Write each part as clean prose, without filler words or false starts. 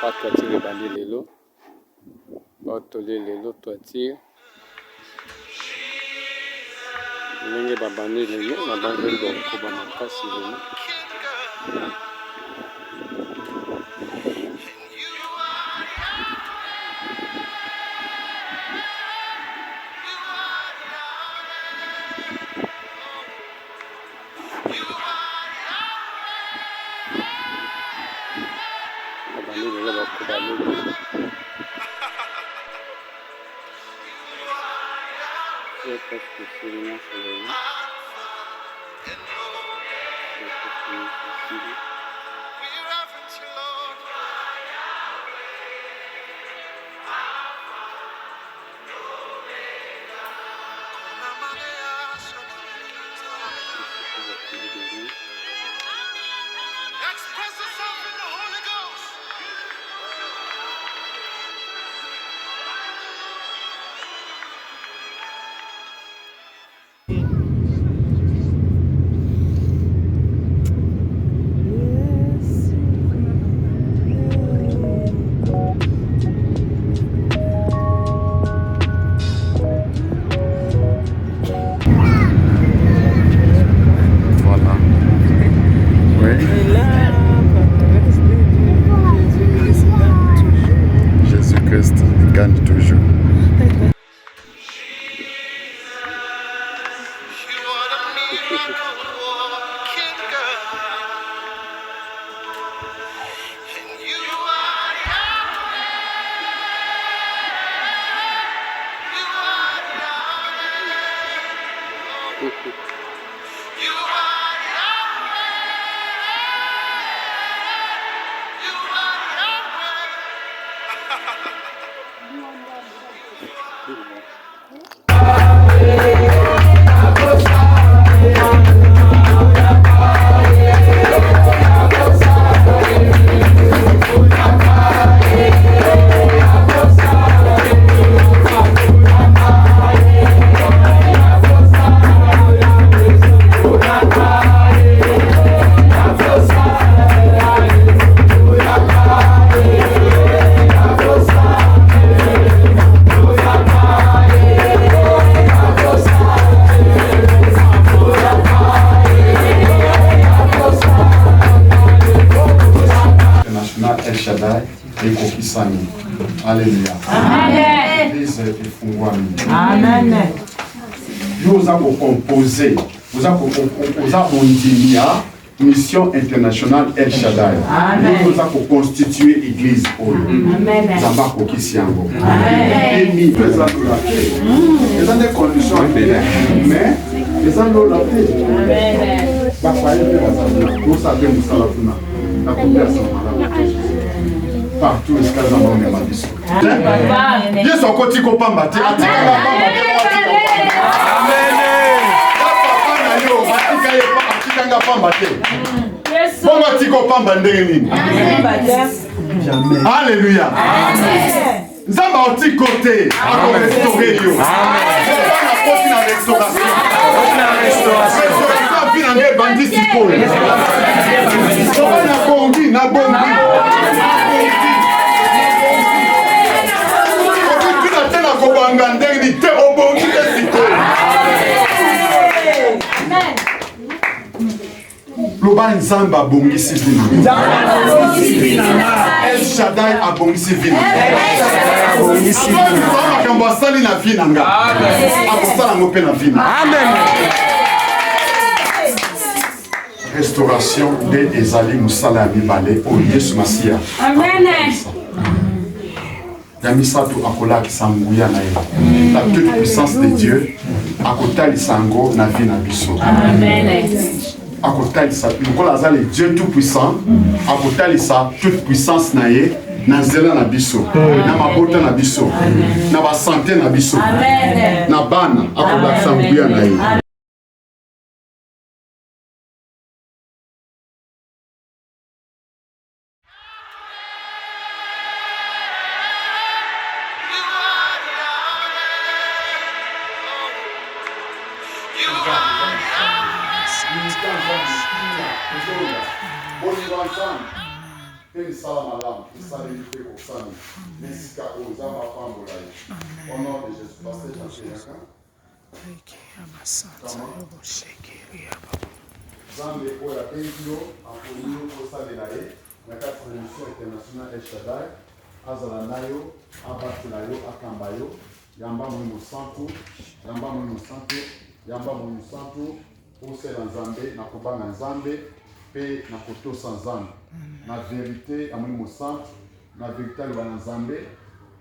Pas toiture bandi lelo. Pas tolé lelo toiture. Ndenge babandi lelo na banzeli bakoba makasi lelo. Babandi lelo bakoba lelo. Je pense que c'est bien sur le nom. Express yourself in the Holy Ghost. Voilà. Oui. Jésus-Christ gagne toujours. You are the miracle working God. And you are Yahweh. You are Yahweh. You are Yahweh. You are Yahweh. El Shaddai ekokisami. Alléluia. Amen. Église efungwami. Amen. Yo oza kokompoze, oza ondimia mission internationale El Shaddai. Yo oza koconstituer église oyo. Nzambe akokisi yango. Emi eza lola te. Eza des conditions ebele. Mais eza lola te. Bafaye mpe bazali. Osa mpe mosala kuna. Nakopesa malamu. Partout esika nzambe amema biso. Yesu akoti kopamba te. Atikala pamba te. Papa na yo atika ye atikanga pamba te. Bongo atika opamba ndenge nini? Alléluia. Nzambe otiko te. Akorestore yo. Nzambe akoti na restauration. Restauration vina nge bandi sikoyo. Nzambe na bongi na bongi. Kobanga ndenge te obongi te sikoyo. Loba nzambe abongisi vino. El Shaddai abongisi vino. Makambo asali na vino nga. Akosala ngo mpe na vino. Restauration de ezali mosala ya mibale oyo Yesu Masiya. Yamisatu akolakisa nguya na ye. La toute puissance de Dieu akotalisa ngo na vie na biso. Amen. Akotalisa lokola aza le Dieu tout puissant akotalisa toute puissance na ye na nzela na biso, na mabota na biso, na ba santé na biso, na bana akolakisa nguya na ye. Pe misala malamu, isaleli pe kosani. Nesika ozama pambola ye. Au nom de Jésus, pasteur Jean-Pierre. Zambe oya bendio aponio kosalela ye na kati na mission internationale El Shaddai azala nayo abatela yo akamba yo yamba muhimu santu osala nzambe na kobanga nzambe pe na kotosa nzambe na verite ya muhimu santu na verite aloba na nzambe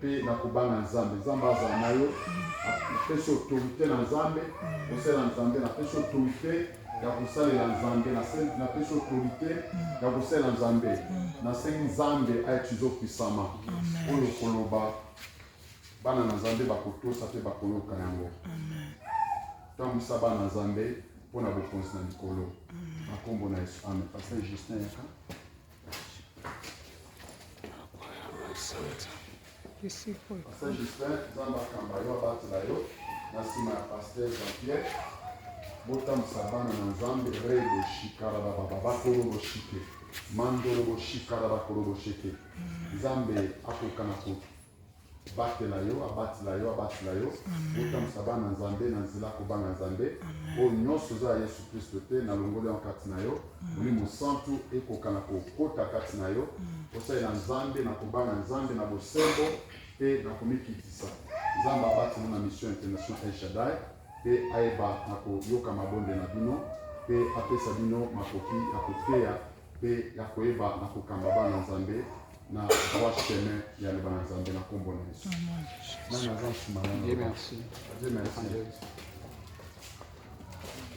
pe na kobanga nzambe nzambe azala nayo apesi autorité na nzambe osala nzambe na pesi autorité ya kosalela nzambe na pesi autorité ya kosala nzambe nasengi nzambe ayetuze opuisama oyo koloba bana na nzambe bakotosa mpe bakoyoka yango tambwisa bana na nzambe mpo na bokonzi na likolo na nkombo na Yesu amen. Pasteur Justin yaka Pasteur Justin nzambe akamba yo abatela yo na nsima ya Pasteur Jean-Pierre botambusa bana na nzambe rebo shikara bakolo boshike mandolo boshikara bakolo boshike nzambe akoka na batela yo abatela yo botambusa bana na nzambe na nzela kobanga nzambe oyo nyonso oza ya Yesu Kristo te na longolo ya kati na yo molimo santu ekoka na kokota kati na yo osalela nzambe na kobanga nzambe na bosembo mpe na komikitisa nzambe abatela na mission internationale El Shaddai pe ayeba na koyoka mabonde na bino pe apesa bino makoki ya koteya pe ya koyeba na kokamba bana nzambe na droit chemin ya liba na nzambe na nkombo na Yesu. Dieu merci.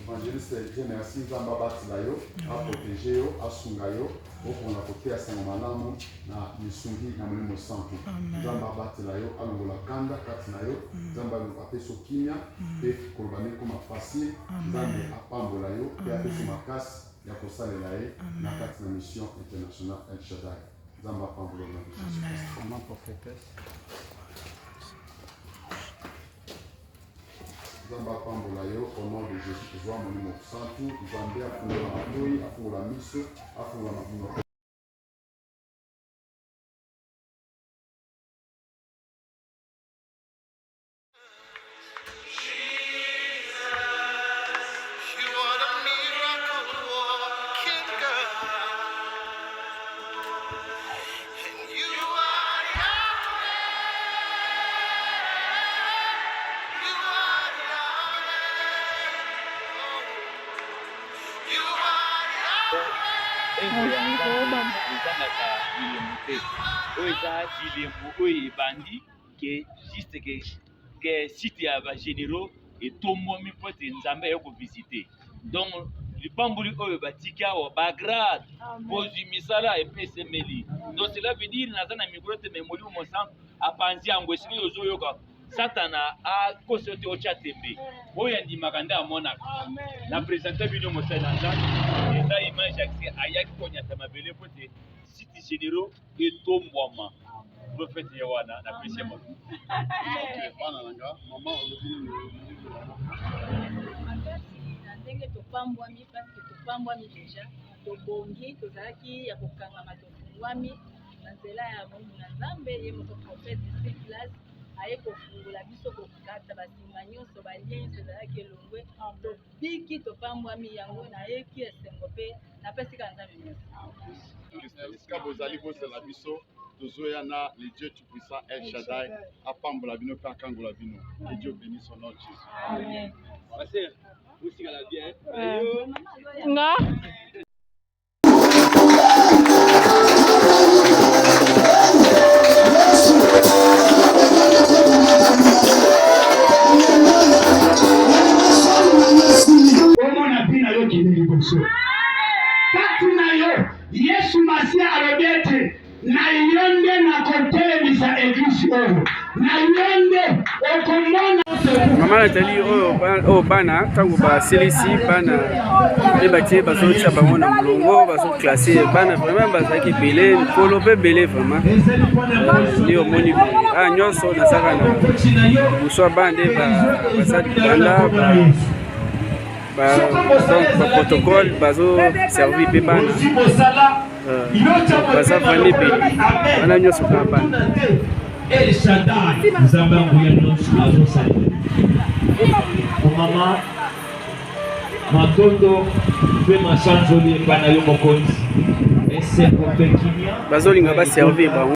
Évangéliste, Dieu merci nzambe abatela yo aprotege yo asunga yo okonga koteya sango malamu na misungi na molimo santu nzambe abatela yo alongola kanda kati na yo nzambe apesa kimia mpe koloba nekoma facile nzambe apambola yo mpe apesa makasi ya kosalela ye na kati na mission internationale El Shaddai nzambe apambola na nzambe apambola yo au nom de Jésus kozwa molimo santu nzambe afungola matoi afungola miso afungola mabino. Bandi que juste que site ya ba généraux et tomomi pote nzambe ya ko visiter donc le pambuli oyo batika wa bagrade pozi misala et PSML donc cela veut dire nazana migrote memoli mo sang apanzi yango siki yozo yoka satana a kosote o chatembe oyo ndi makanda amona la présenter bino mo sala nzambe eza image accès ayaki konya tamabele pote site généraux et tombwama prophète Yohana na pese mo. Bana nanga mama olobini na ndenge topambwami parce que topambwami déjà tobongi tozalaki ya kokangama tofungwami na nzela ya Mungu na Nzambe ye moto prophète de cette place aye kofungola biso kokata basinga nyonso balien nyonso ezalaki elongwe tobiki topambwami yango nayeki esengo mpe napesika Nzambe merci. esika bozali bosala biso tozoya na le Dieu tout-puissant El Shaddai apambola bino pe akangola bino et Dieu bénisse son nom de Jésus. Amen. Pasteur, vous sigala bien. Nga omona bina yo kende liboso kati na yo Yesu Masia alobi ete na yonde na kotelemisa eglise oyo na yonde okomona mama Nathalie oyo bana ntango basilisi bana mpe batie bazotya bango na molongo bazoklasse bana vraiment bazalaki ebele nkolo mpe ebele vraiment nde omoni nyonso nazaka na liboso ya bana nde bazali libanda protocole bazo servi pe bana baza vandi pe wana nyonso kaka bana El Shaddai Nzambe anguya nyonso azosalela mama matondo mpe masanzoli epai na yo mokonzi esengo mpe kimia bazolinga baservi bango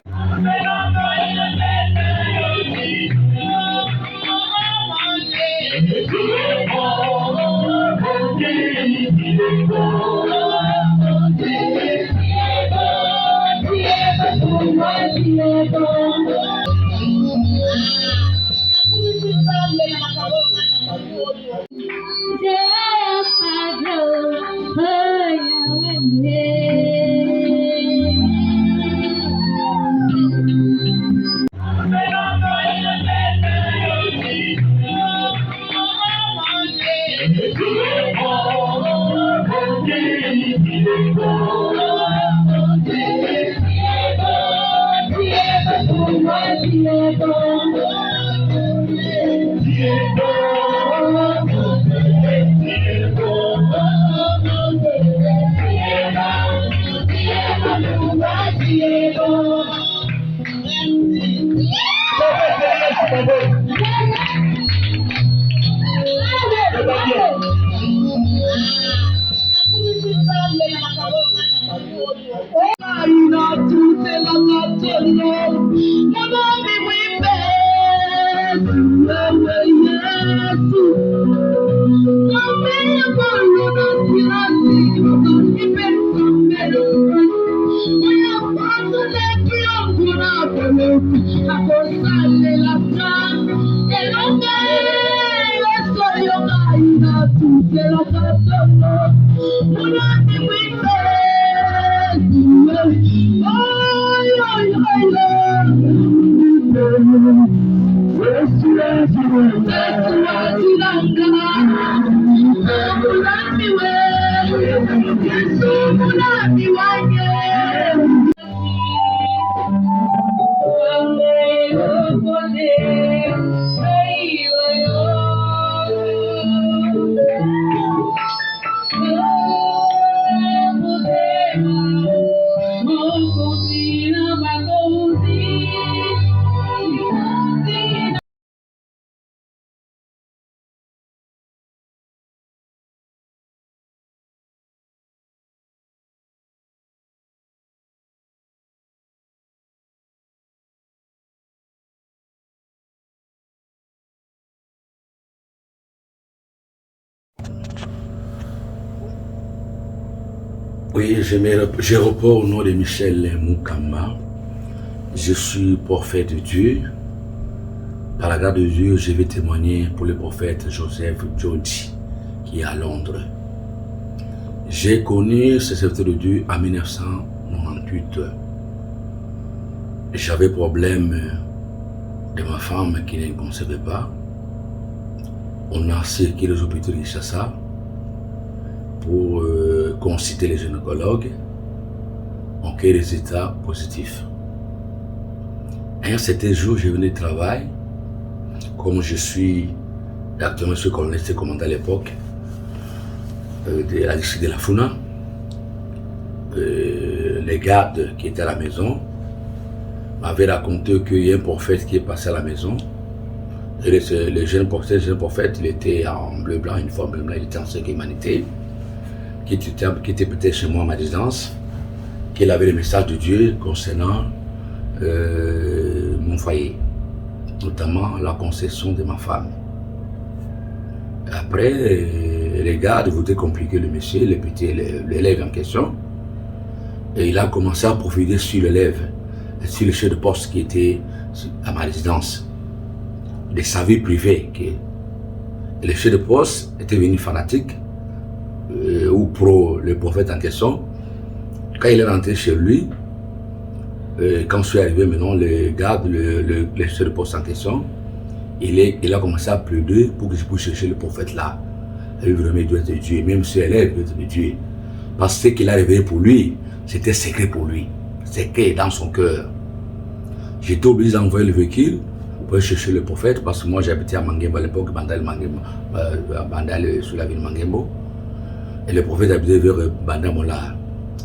Oui, je reprends au nom de Michel Moukamba. Je suis prophète de Dieu. Par la grâce de Dieu, je vais témoigner pour le prophète Joseph Jody, qui est à Londres. J'ai connu ce serviteur de Dieu en 1998. J'avais problème de ma femme qui ne concevait pas. On a circulé les hôpitaux de Kinshasa pour consulter les gynécologues. On a des résultats positifs. Un certain jour, je venais de travail. Comme je suis actuellement je suis colonel, j'étais commandant à l'époque de la district de la Funa. Les gardes qui étaient à la maison m'avaient raconté qu'il y a un prophète qui est passé à la maison. Et le jeune prophète, il était en bleu blanc, une forme bleu blanc, il était en secret humanité, qui était peut-être chez moi à ma résidence, qu'il avait le message de Dieu concernant mon foyer, notamment la conception de ma femme. Après, les gardes voulaient compliquer le monsieur, l'élève en question, et il a commencé à profiter sur l'élève, sur le chef de poste qui était à ma résidence, de sa vie privée. Et le chef de poste était venu fanatique, ou pro le prophète en question. Quand il est rentré chez lui, quand je suis arrivé maintenant, le garde, le chef de poste en question, il a commencé à pleurer pour que je puisse chercher le prophète là. Et vraiment, il doit être Dieu, même si elle est, il doit être Dieu. Parce que ce qu'il a révélé pour lui, c'était secret pour lui, secret dans son cœur. J'étais obligé d'envoyer le véhicule pour chercher le prophète, parce que moi j'habitais à Mangembo à l'époque, Bandal, sur la ville de Mangembo. Et le prophète habitait vers Bandamola,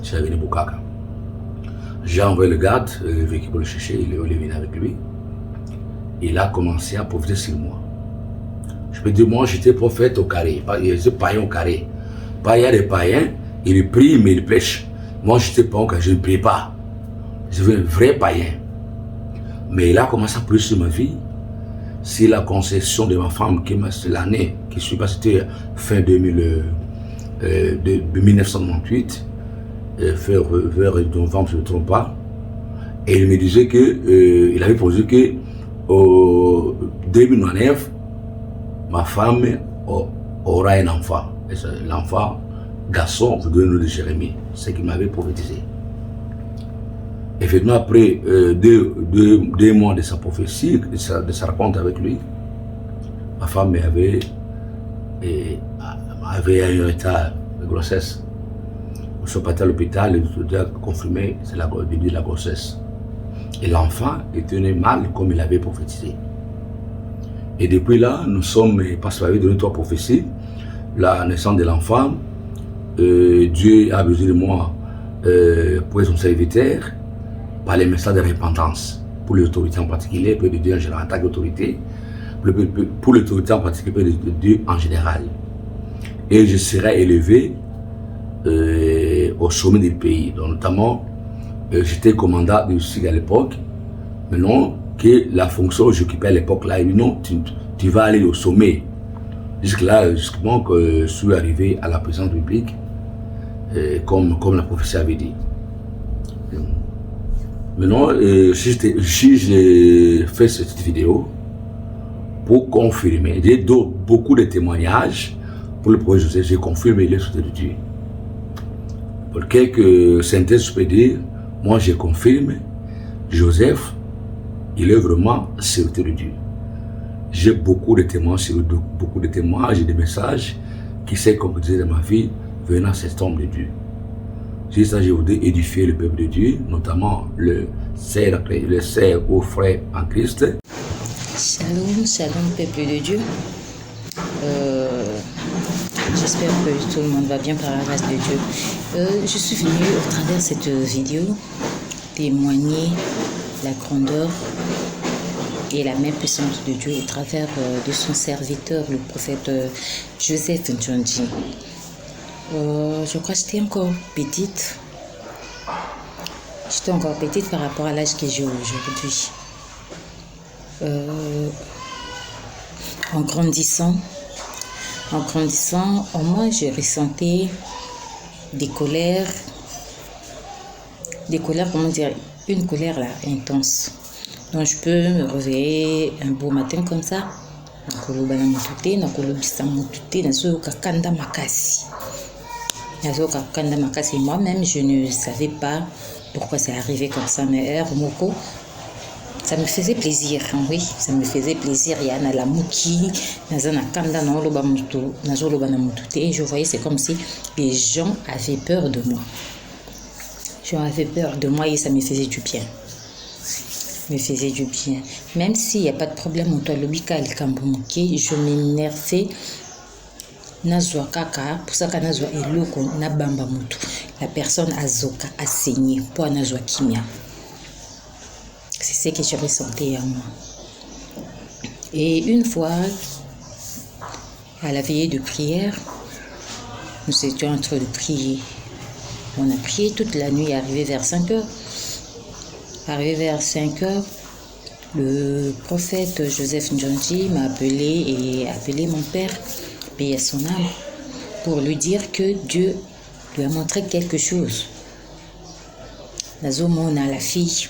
sur la ville de Bukaka. J'ai envoyé le garde, le véhicule pour le chercher, il est venu avec lui. Il a commencé à prophétiser sur moi. Je peux dire, moi j'étais prophète au carré, j'étais païen au carré. Il y a des païens, ils prient mais ils pêchent. Moi j'étais pas au carré, je ne prie pas. Je suis un vrai païen. Mais il a commencé à prier sur ma vie. C'est la conception de ma femme, c'est l'année qui suit, c'était fin 1998, vers novembre, je ne me trompe pas. Et il me disait que, il avait posé que, au 2009, ma femme aura un enfant. L'enfant, garçon, vous donnez le nom de Jérémie, ce qu'il m'avait prophétisé. Effectivement, après deux mois de sa prophétie, de sa rencontre avec lui, ma femme avait un état de grossesse. Je suis parti à l'hôpital, le docteur a confirmé c'est le début de la grossesse. Et l'enfant était né mal comme il avait prophétisé. Et depuis là, nous sommes, parce qu'il avait donné 3 prophéties, la naissance de l'enfant, Dieu a besoin de moi pour être son serviteur, par les messages de repentance, pour les autorités en particulier, pour les Dieu en général en tant qu'autorité, pour l'autorité en particulier, pour les Dieu en général. Et je serai élevé au sommet du pays. Donc, notamment, j'étais commandant du SIG à l'époque, mais non, que la fonction que j'occupais à l'époque là, il dit non, tu vas aller au sommet. Jusque-là, jusqu'à que je suis arrivé à la présidence publique, comme la prophétie avait dit. Maintenant, si j'ai fait cette vidéo pour confirmer, j'ai donné beaucoup de témoignages pour le projet Joseph, j'ai confirmé les choses de Dieu. Pour quelques synthèses, je peux dire, moi je confirme, Joseph, il est vraiment serviteur de Dieu. J'ai beaucoup de témoignages et de messages qui s'est concrétisé dans ma vie venant de cet homme de Dieu. C'est ça que je voudrais édifier le peuple de Dieu, notamment le serre aux frères en Christ. Shalom, shalom peuple de Dieu. J'espère que tout le monde va bien par la grâce de Dieu. Je suis venue au travers de cette vidéo témoigner la grandeur et la même puissance de Dieu au travers de son serviteur, le prophète Joseph Ndjonji. Je crois que j'étais encore petite. J'étais encore petite par rapport à l'âge que j'ai aujourd'hui. En grandissant, au moins j'ai ressenti des colères, comment dire, une colère là, intense. Donc je peux me réveiller un beau matin comme ça, moi-même je ne savais pas pourquoi c'est arrivé comme ça, mais ça me faisait plaisir, oui, ça me faisait plaisir. Il y a la mouki, et je voyais, c'est comme si les gens avaient peur de moi. Et ça me faisait du bien. Même s'il n'y a pas de problème, je m'énervais. La personne a zoka, a saigné, pour nazwa kimia. C'est ce que je ressentais à moi. Et une fois, à la veillée de prière, nous étions en train de prier. On a prié toute la nuit, arrivé vers 5 heures. Le prophète Joseph Ndjonji m'a appelé et appelé mon père, paix à son âme, pour lui dire que Dieu lui a montré quelque chose. Nazomona, la fille,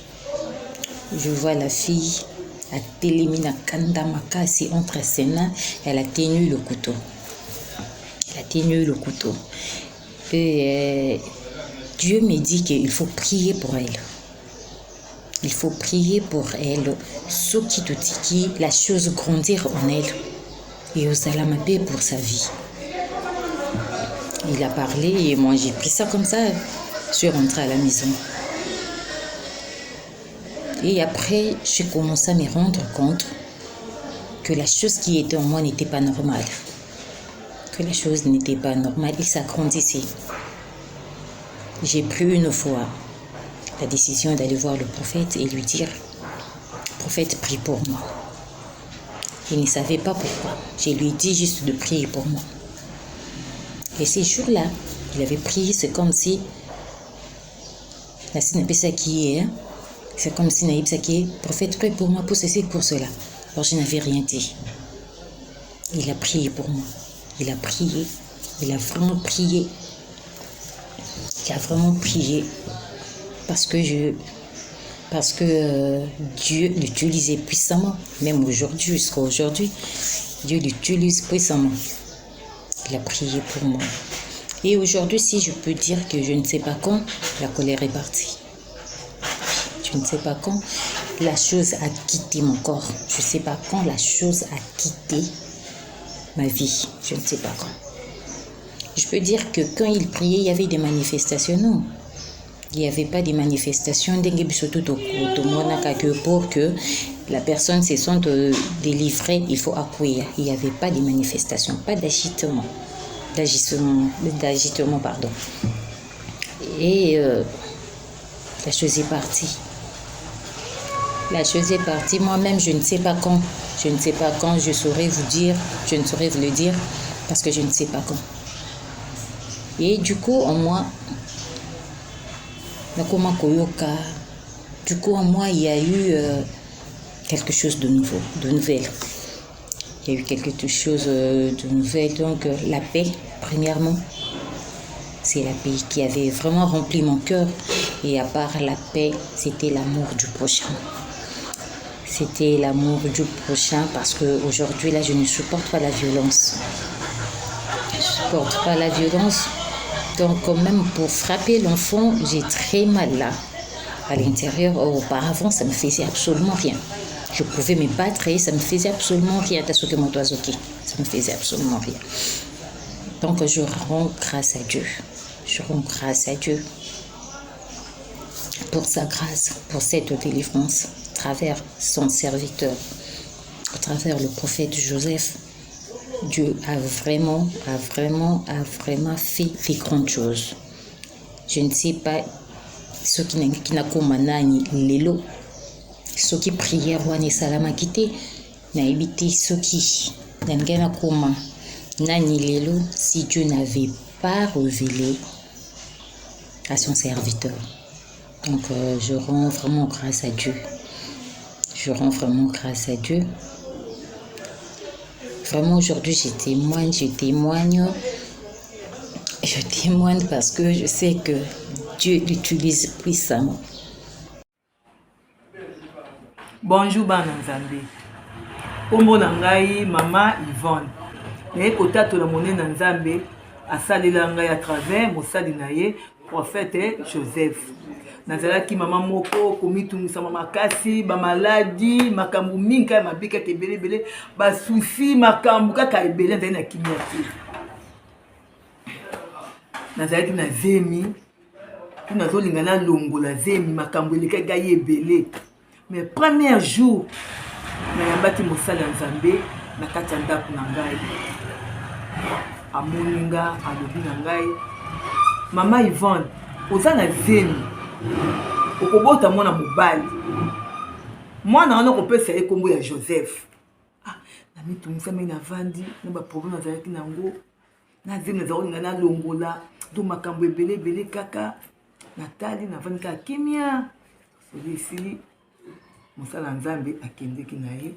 je vois la fille, a télémina kanda makasi entre ses mains, elle a tenu le couteau. Et Dieu me dit qu'il faut prier pour elle. Ce qui te dit la chose grandir en elle. Et aux alamapé pour sa vie. Il a parlé et moi j'ai pris ça comme ça. Je suis rentrée à la maison. Et après, j'ai commencé à me rendre compte que la chose qui était en moi n'était pas normale. Que la chose n'était pas normale, il s'agrandissait. J'ai pris une fois la décision d'aller voir le prophète et lui dire, prophète, prie pour moi. Il ne savait pas pourquoi. Je lui ai dit juste de prier pour moi. Et ces jours-là, il avait prié, c'est comme si c'est comme si Naïb Saki, prophète, prie pour moi, pour ceci, pour cela. Alors je n'avais rien dit. Il a prié pour moi. Il a prié. Il a vraiment prié. Il a vraiment prié. Parce que Dieu l'utilisait puissamment. Même aujourd'hui, jusqu'à aujourd'hui, Dieu l'utilise puissamment. Il a prié pour moi. Et aujourd'hui, si je peux dire que je ne sais pas quand, la colère est partie. Je ne sais pas quand la chose a quitté mon corps. Je ne sais pas quand la chose a quitté ma vie. Je ne sais pas quand. Je peux dire que quand il priait, il y avait des manifestations. Non. Il n'y avait pas des manifestations pour que la personne se sente délivrée. Il faut accueillir. Il n'y avait pas de manifestations, pas d'agitement. D'agitement, pardon. Et la chose est partie. La chose est partie. Moi-même, je ne sais pas quand. Je ne sais pas quand je saurais vous dire. Je ne saurais vous le dire parce que je ne sais pas quand. Et du coup, en moi, il y a eu quelque chose de nouveau, de nouvelle. Il y a eu quelque chose de nouvelle. Donc, la paix, premièrement, c'est la paix qui avait vraiment rempli mon cœur. Et à part la paix, c'était l'amour du prochain. C'était l'amour du prochain parce qu'aujourd'hui, là, je ne supporte pas la violence. Je ne supporte pas la violence. Donc, quand même, pour frapper l'enfant, j'ai très mal là. À l'intérieur, auparavant, ça ne me faisait absolument rien. Je pouvais me battre et ça ne me faisait absolument rien. Ça me faisait absolument rien. Donc, je rends grâce à Dieu. Je rends grâce à Dieu pour sa grâce, pour cette délivrance, à travers son serviteur, à travers le prophète Joseph. Dieu a vraiment fait grandes choses. Je ne sais pas ce qui n'a comme nani lelo, ce qui prière wane salama kite, na ebité ce qui n'a comme nani lelo si Dieu n'avait pas révélé à son serviteur. Donc je rends vraiment grâce à Dieu. Je rends vraiment grâce à Dieu. Vraiment, aujourd'hui, je témoigne parce que je sais que Dieu l'utilise puissamment. Bonjour, Bana Nzambe. Kombo na ngai, Mama Yvonne. Naye kotato la monnaie na Nzambe, asalela ngai à travers mosali na ye, prophète Joseph. Nazalaki mama moko komitungisa makasi ba maladi makambu minka mabika tebele ba souci makambu kaka ebele ndani na kimia te. Nazalaki na zemi tuna zolingana longola zemi makambu eleka gaye ebele. Mais premier jour na yambati mosala Nzambe na kati ya ndako na ngai. Amoninga alobi na ngai, Mama Yvonne, oza na zemi okobota mwana mobali mwana wana kopesa ye kombo ya Joseph. Na mitungisa me na vandi na ba problème azalaki nango na zemi na zaolinga na longola do makambo ebele kaka natali na vandi ka kimia solisi mosala Nzambe akendeki na ye.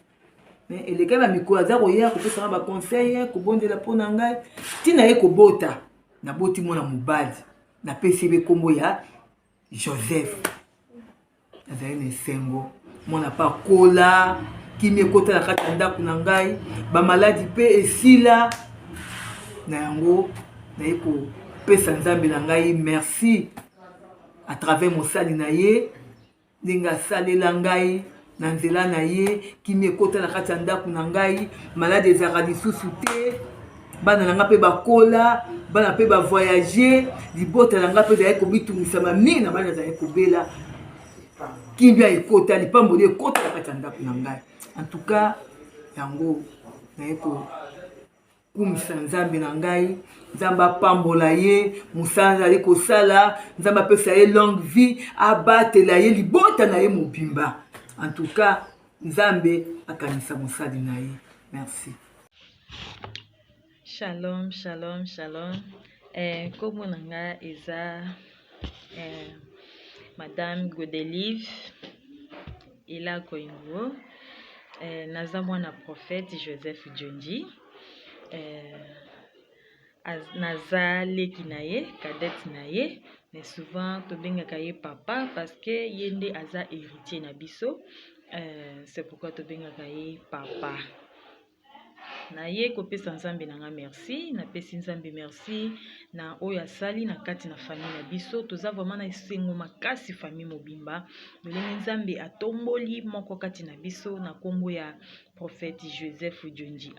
Mais eleka ba mikolo aza koya kopesa ba conseil kobondela pona ngai tina ye kobota na boti mwana mobali na pesi be kombo ya Joseph. Azali na esengo mwana pa kola kimi ekota na kati ya ndako na ngai ba maladi pe esila na yango na ye kopesa Nzambe na ngai merci à travers mosali na ye ndenge asalela ngai na nzela na ye kimi ekota na kati ya ndako na ngai maladi ezalaka lisusu te bana na nga pe bakola bana pe ba voyager libota na nga pe ezali komitungisa mingi na bana ezali kobela kibia ekota lipamboli ekota na kati ya ndako na ngai. En tout cas yango naye kokumisa nzambe na ngai nzambe apambola ye mosala azali kosala nzambe apesa ye longue vie abatela ye libota na ye mobimba en tout cas nzambe akanisa mosali na ye. Merci. Shalom, shalom, shalom. Comme nanga eza Madame Godelive Ila Koingo, naza mwana prophète Joseph Djonji, naza leki na ye, cadette na ye, mais souvent tobengaka ye papa parce que yende aza héritier na biso, c'est pourquoi tobengaka ye papa. Na ye kopesa nzambe nanga merci, na pesi nzambe merci na oyo asali na kati na famille na biso. Toza vraiment na esengo makasi famille mobimba. Ndolenge nzambe atomboli moko kati na biso na kombo ya prophète Joseph Djonji.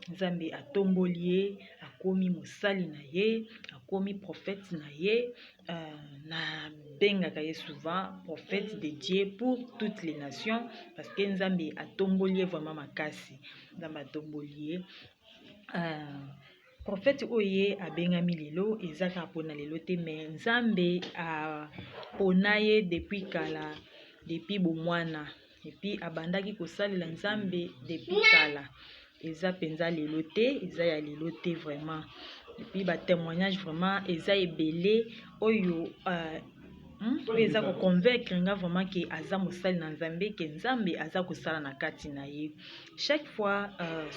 Nzambe atomboli ye, akomi mosali na ye, akomi prophète na ye, na bengaka ye souvent prophète de Dieu pour toutes les nations parce que nzambe atomboli ye vraiment makasi. Nzambe atomboli ye. Prophète oye abengami lelo ezaka pona lelo te, mais nzambe apona ye depuis kala, depuis bomwana, et puis abandaki kosalela nzambe depuis kala. Eza penza lelo te, eza ya lelo te vraiment. Et puis ba témoignage vraiment eza ebele oyo eza ko convaincre nga vraiment que aza mosali na nzambe, que nzambe aza kosala na kati na ye. Chaque fois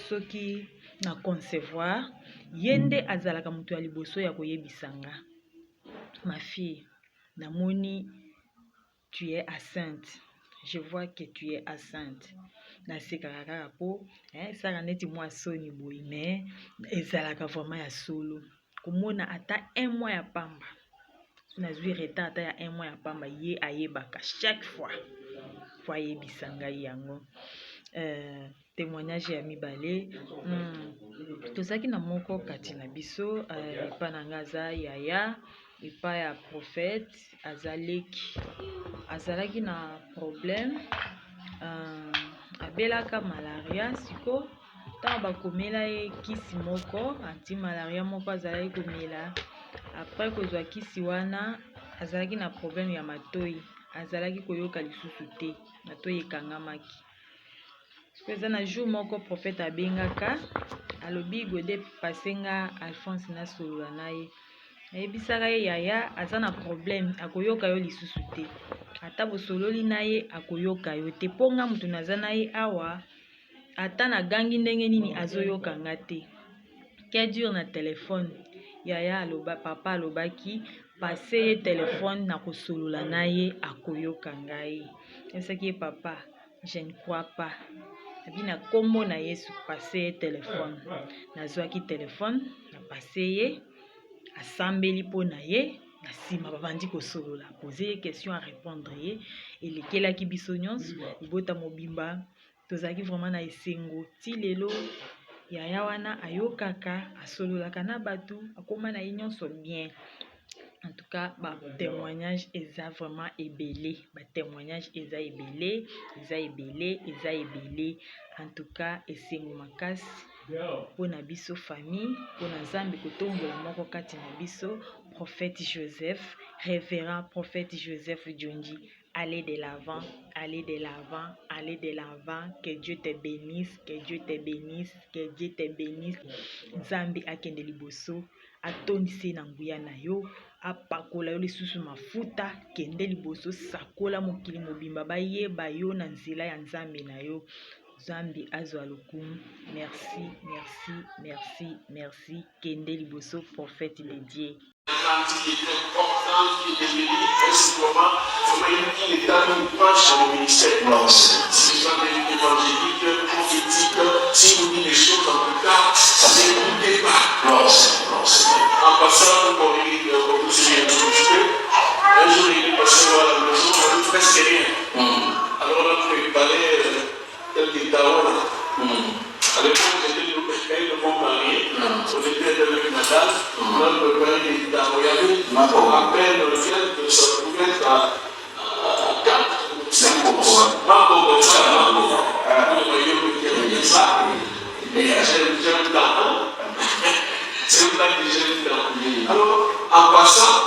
soki na concevoir yende azalaka mutu ya liboso ya koyebisanga, ma fille, namoni tu es enceinte, je vois que tu es enceinte. Na sekaka kaka po saka neti mwa soni boy, mais ezalaka vraiment ya solo komona ata un mois ya pamba. Nazwi retard ata ya un mois ya pamba, ye ayebaka chaque fois fois yebisanga yango. Témoignage ya mibale, tozaki na moko kati na biso, epa na nga aza yaya, epa ya prophète azaleki, azalaki na problème, abelaka malaria. Siko ntango bakomela ye kisi moko anti malaria moko azalaki komela, après kozwa kisi wana azalaki na problème ya matoi, azalaki koyoka lisusu te, matoi ekangamaki. Eza na jour moko prophète abengaka alobi gode pasenga Alphonse na solola na ye, ayebisaka ye yaya aza na problème, akoyoka yo lisusu te, ata bosololi na ye akoyoka yo te, ponga mutu naza na ye awa ata na gangi ndenge nini azoyoka nga te. Ke dur na téléphone, yaya aloba, papa alobaki pase ye téléphone na kosolola na ye akoyoka ngai. Esaki papa, je ne crois pas. Abi na kombo na Yesu pase ye téléphone. Nazwaki téléphone na pase ye, asambeli po na ye, na sima babandi kosolola, poser ye question à répondre ye, elekelaki biso nyonso, libota mobimba. Tozaki vraiment na esengo ti lelo yaya wana ayokaka, asololaka na batu, akoma na ye nyonso bien. En tout cas, ba témoignage eza vraiment ebele, ba témoignage eza ebele, eza ebele, eza ebele. En tout cas, esengo makasi pona biso famille, pona nzambe kotombola moko kati na biso, prophète Joseph, révérend prophète Joseph Djonji. Allez de l'avant, allez de l'avant, allez de l'avant. Que Dieu te bénisse, que Dieu te bénisse, que Dieu te bénisse. Nzambe akende liboso, atondise na nguya na yo, apakola yo lisusu mafuta, kende liboso sakola mokili mobimba bayeba yo na nzela ya nzambe na yo. Nzambe azwa lokumu. Merci, merci, merci, merci. Kende liboso prophète de Dieu. Qui est important, qui est devenu instrument, il est dans une branche dans le ministère. Si vous avez une évangélique, prophétique, si vous dites les choses en tout cas, n'écoutez pas. En passant, pour il vous souvenez un petit peu, un jour il est passé voir la maison, on ne presque rien. Alors on a préparé quelques tarots. À l'époque, j'étais le bon mari, on était avec madame, on a préparé des tarots. Il y avait à peine le ciel que ça pouvait être à 4 ou 5 pour ça. Pas pour ça, été dans le premier. Alors, en passant,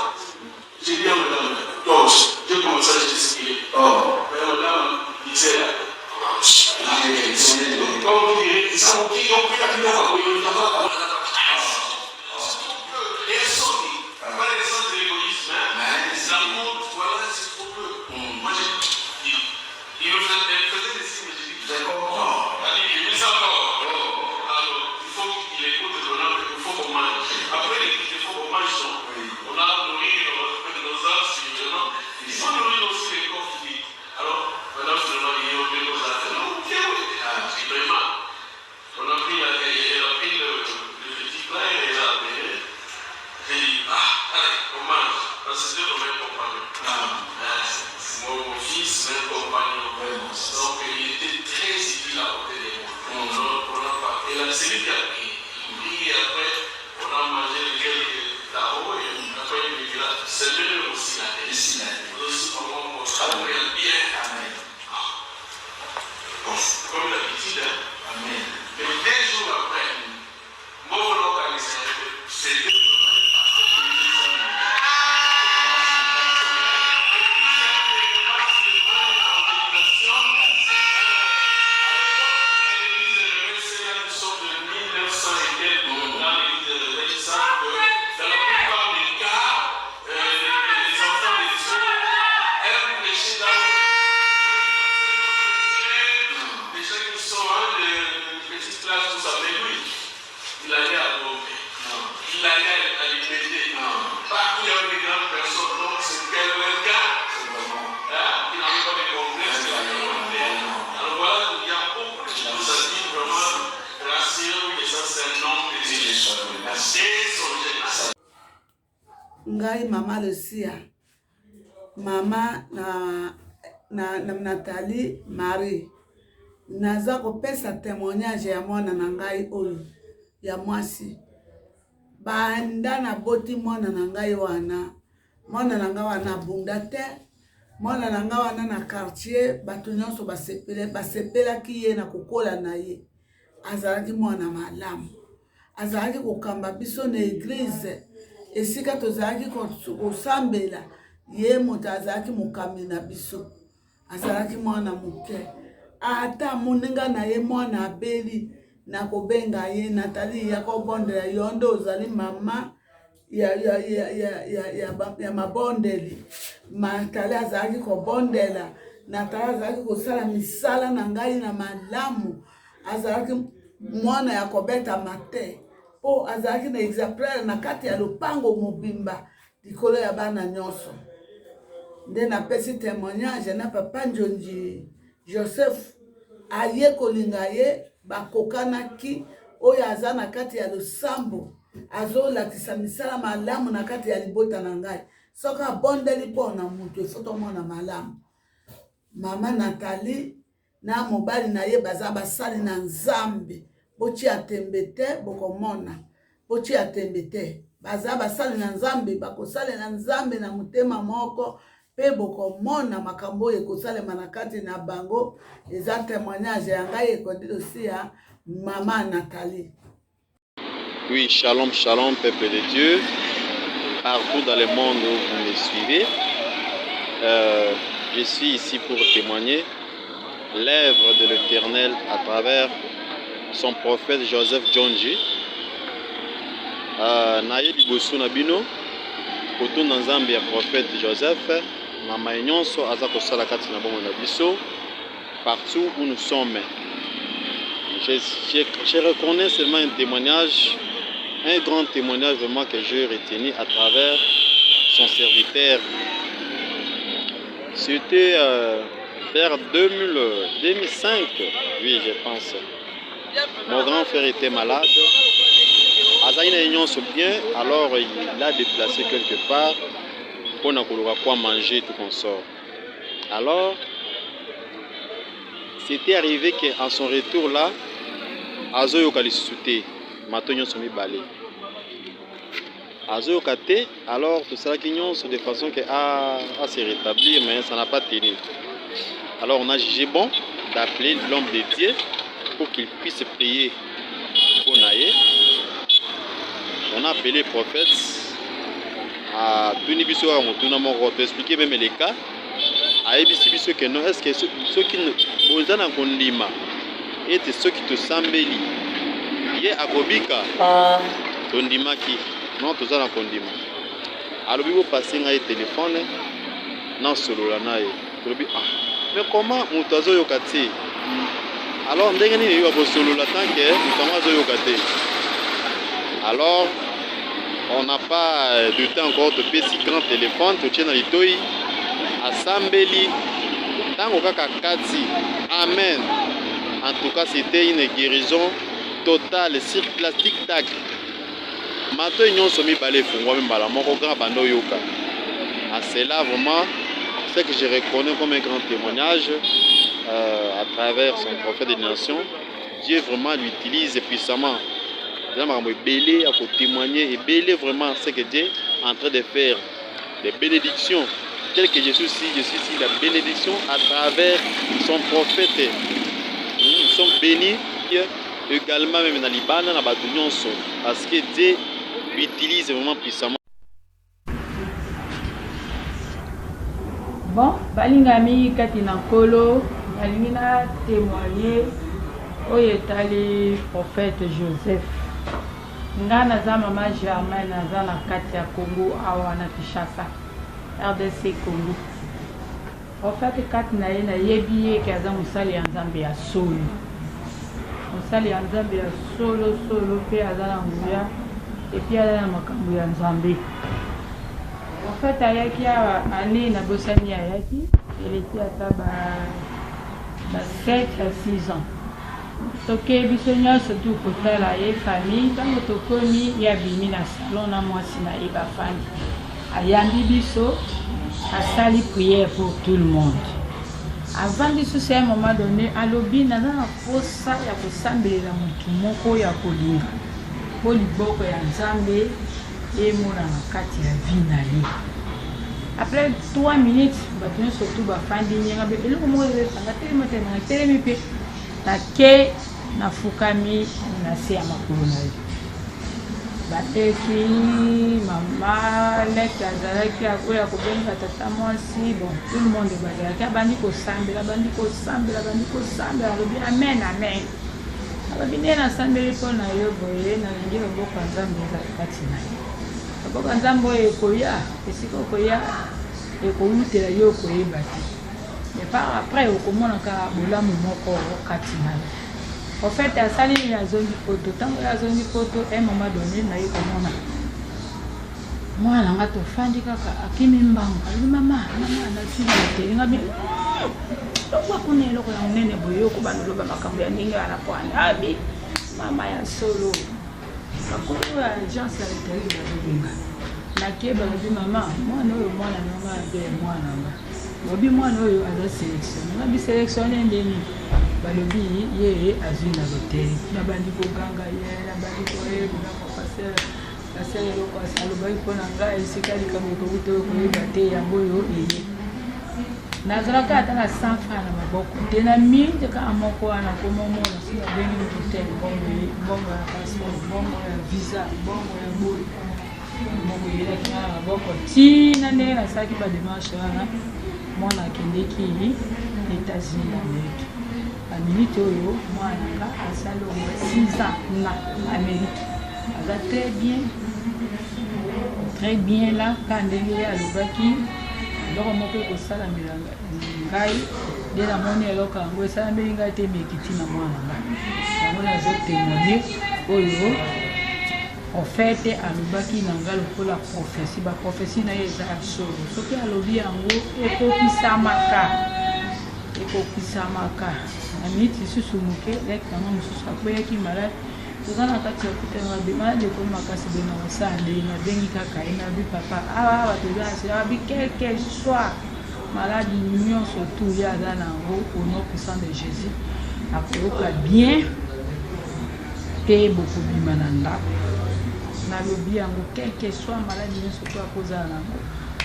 j'ai dit à madame, donc, j'ai commencé à expliquer. Mais madame disait, comme vous direz, ils sont qui ont pris la vie de Ngai mama Lucia, mama na Nathalie Marie. Naza kopesa témoignage ya mwana na ngai oyo ya mwasi. Banda na boti mwana na ngai wana. Mwana na ngai wana bunda te. Mwana na ngai wana na quartier bato nyonso basepelaki ye na kokola na ye. Azalaki mwana malamu. Azalaki kokamba biso na église. Esika tozalaki kosambela ye moto azalaki mokami na biso. Azalaki mwana moke. Ata moninga na ye mwana abeli na kobenga ye Nathalie ya kobondela yondo ozali mama ya mabondeli. Nathalie azalaki kobondela. Nathalie azalaki kosala misala na ngai na malamu. Azalaki mwana ya kobeta mate. Po azalaki na exemplaire na kati ya lopango mobimba likolo ya bana nyonso. Nde napesi témoignage na papa Njonji Joseph aye kolinga ye bakokanaki oyo aza na kati ya losambo azolakisa misala malamu na kati ya libota na ngai. Soki abondeli mpona mutu efo tomona malamu. Mama Nathalie na mobali na ye baza basali na Nzambe. Bochi atembe te bokomona. Bochi atembe te. Baza basali na Nzambe bakosale na Nzambe na mutema moko pe bokomona makambo ekosalema na kati na bango. Eza témoignage ya ngai ekodi aussi ya mama Nathalie. Oui, shalom, shalom, peuple de Dieu. Partout dans le monde où vous me suivez, je suis ici pour témoigner l'œuvre de l'Éternel à travers son prophète Joseph Djonji. Naye liboso na bino koto na Nzambe ya prophète Joseph na maïnyonso aza kosala kati na bongo na biso partout où nous sommes. Je reconnais seulement un témoignage, un grand témoignage vraiment que j'ai retenu à travers son serviteur. C'était vers 2005, oui je pense. Mon grand frère était malade. Azaïna Union se bien, alors il a déplacé quelque part pour ne pas manger tout qu'on sort. Alors, c'était arrivé qu'à son retour là, Azoyo Kalisouté, Matonyo Somi Balé. Azoyo Kate, alors tout ça qui de façon à se rétablir, mais ça n'a pas tenu. Alors on a jugé bon d'appeler l'homme de Dieu pour qu'il puisse prier pour Naye. On a appelé prophète à Tunibiso à Motuna Moro, expliquer même les cas. À Ebisibiso que non, est-ce que ceux qui ne posent un condima et ceux qui te sambeli, yé Akobika, Tondima qui, non, tout ça dans condima. Alors, vous passez un téléphone, non, solo la naïe. Mais comment Moutazo Yokati? Alors, on a solo la tanke, Moutazo Yokati. Alors, on n'a pas de temps encore de faire si grand téléphone, tu tiens dans les toits, à Sambeli, tant au Kakati. Amen. En tout cas, c'était une guérison totale sur plastique tac. Maintenant, ils ont mis balai fungwa même bala mon grand bando yoka. À cela vraiment, c'est que je reconnais comme un grand témoignage à travers son prophète des nations. Dieu vraiment l'utilise puissamment. Belé à témoigner et belé vraiment ce que Dieu est en train de faire. Des bénédictions. Tel que je suis ici, la bénédiction à travers son prophète. Nous sommes bénis également même dans Liban, dans la bataille, parce que Dieu utilise vraiment puissamment. Bon, balingami katina kolo, balingina témoigner au étali prophète Joseph. Ngana za mama Germaine naza na kati ya Congo awa na Kinshasa, RDC Congo. Prophète katina ye na yebi ke aza musali ya Nzambe ya solo. Musali ya Nzambe ya solo pe aza na nguya et puis aza na makambo ya Nzambe. Prophète ayaki année na bosani ayaki, il était à 7 à 6 ans. Toke biso nyonso tu kotala ye famille tango tokomi ya bimi na salon na mwasi na ye bafandi ayambi biso asali prière pour tout le monde. Avant de ce à un moment donné alobi naza na posa ya kosambelela mutu moko ya kolinga po liboko ya Nzambe emona na kati ya vie na ye. Après 3 minutes bato nyonso tu bafandi nyenga be eloko moko ezanga telema telemi pe take na fukami na se ya makolo na ye bateki mama leki azalaki akoya kobenga tata mwasi. Bon, tout le monde bazalaki abandi kosambela alobi amen amen alobi nde nasambeli mpo na yo boye nalingi loboko ya Nzambe ezali kati na ye. Loboko ya Nzambe oyo ekoya esika okoya ekowutela yo okoyeba te. Mais par après, au comment on a bolamu moko katinala. En fait, à sali ya zone photo, tant que la zone photo, un moment donné, na yo comment moi na ngato fandi kaka akimi mbanga. Ali mama na sima te ngabi. Kwa kuna eloko ya munene boyo ko banolo ba makambo ya ninga na kwani. Abi mama ya solo. Akolo ya agence ya intérim ya binga. Na keba bi mama, mwana oyo mwana nanga be mwana nga. Bobi mwana oyo aza sélection na bi sélectionné ndeni balobi ye azwi na loterie na bandi ko ganga ye na bandi ko ye na ko passer loko asaloba ipona nga esikali kamo ko buto ko yebate yango yo eye nazalaka ata na 100 francs na maboko te na minde ka amoko ana ko momo na sina bengi hotel bongo ya passeport bongo ya visa bongo ya boy bongo yela kina na maboko tina ndenge nasalaki ba démarche wana mwana akendeki États-Unis d'Amérique. La minute oyo mwana nga asali 6 ans na Amérique. Aza très bien là quand ndenge alobaki eloko moko ekosala milanga ngai nde namoni eloko yango esalambeli ngai te mekiti na mwana nga yango nazotémoigne oyo prophète alobaki na nga lokola prophétie baprophétie na ye eza ya solo soki alobi yango ekokisamaka na miniti lisusu moke leki yango mosusu akweyaki malade toza na kati ya kutanga be malade ekomi makasi be na kosala ndenge abengi kaka ye nabi papa awa toza na sela abi quelque soit malade nyonso tu ye aza na yango au nom puissant de Jésus akoyoka bien mpe bokobima na ndako nalobi yango quelque soit maladie nyonso to akozala nango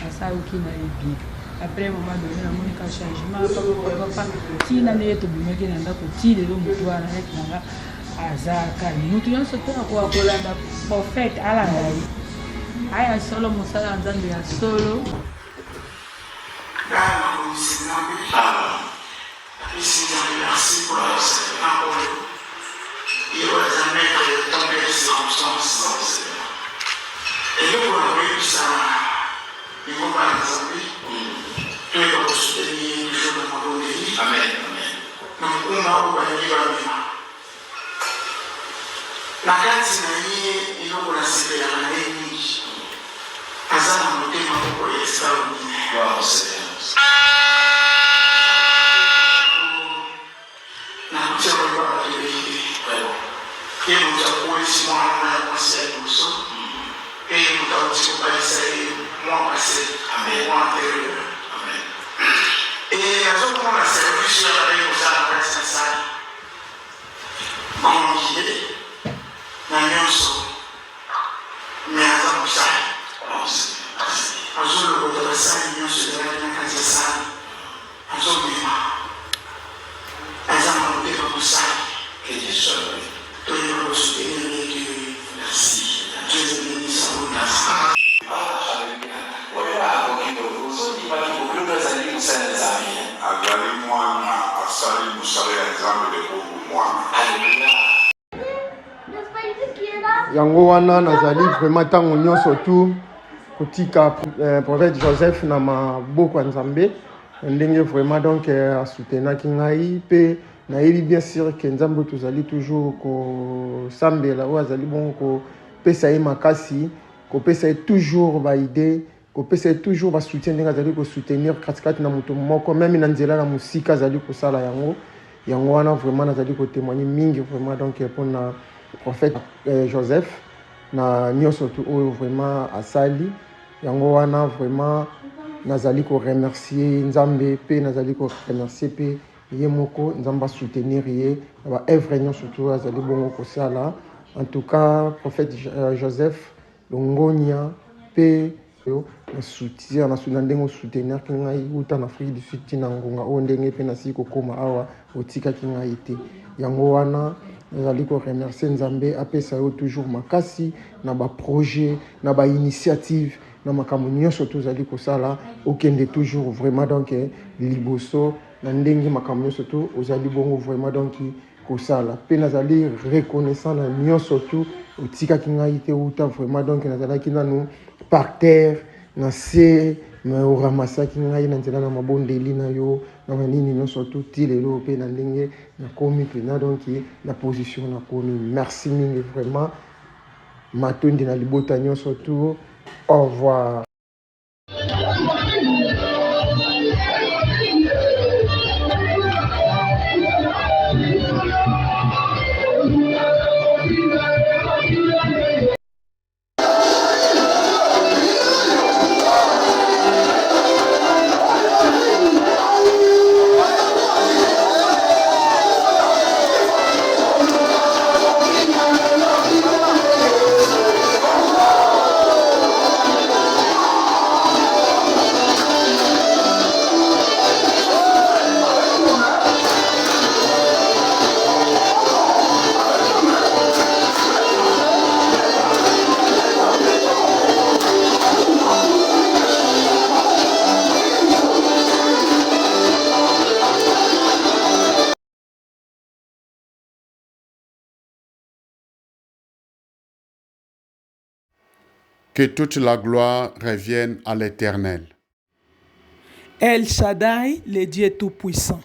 asalaki na ye bien. Après moment donné namoni ka changement papa tina nde tobimaki na ndako ti lelo motu wana yaki nanga azalaka mutu nyonso mpe nakoka kolanda profete alanda ye aya solo mosala ya nzambe ya solo Merci pour cette parole. Il va jamais tomber les circonstances. Et nous, pour la vie, ça, il faut pas les amis. Nous devons soutenir les jours de ma vie. Amen. Donc, on a oublié la vie. La carte, il faut qu'on la célèbre la nuit. Azana, nous devons pour extraordinaire. Wow, Seigneur. yango wana nazali vraiment ntango nyonso tu kotika prophète Joseph na maboko ya Nzambe ndenge vraiment donc asoutenaki ngai mpe nayebi bien sûr que Nzambe tozali toujours kosambela oyo azali bongo kopesa ye makasi kopesa ye toujours baide kopesa ye toujours basoutien ndenge azali kosoutenir katikati na moto moko meme na nzela na mosika azali kosala yango wana vraiment nazali kotémoigner mingi vraiment donc mpona prophète Joseph na nyonso tu oyo vraiment asali yango wana vraiment nazali ko remercier Nzambe pe nazali ko remercier pe ye moko Nzamba soutenir ye na ba œuvre nyonso tu azali bongo kosala en tout cas prophète Joseph longonia pe yo na soutien na ndenge soutenir kingai uta na Afrique du Sud tina ngonga o ndenge pe na siko koma awa otika kingai te yango wana nazali ko remercier Nzambe apesa yo toujours makasi na ba projet na ba initiative na makambo nyonso tozali kosala okende toujours vraiment donc liboso na ndenge makambo nyonso to ozali bongo vraiment donc kosala pe nazali reconnaissant na nyonso to otikaki ngai te uta vraiment donc nazalaki nanu par terre na se me oramasaki ngai na nzela na mabondeli na yo na manini nyonso to ti lelo pe na ndenge nakomi mpena donc na position nakomi merci mingi vraiment matondi na libota nyonso to au revoir. Que toute la gloire revienne à l'Éternel. El Shaddai, le Dieu Tout-Puissant.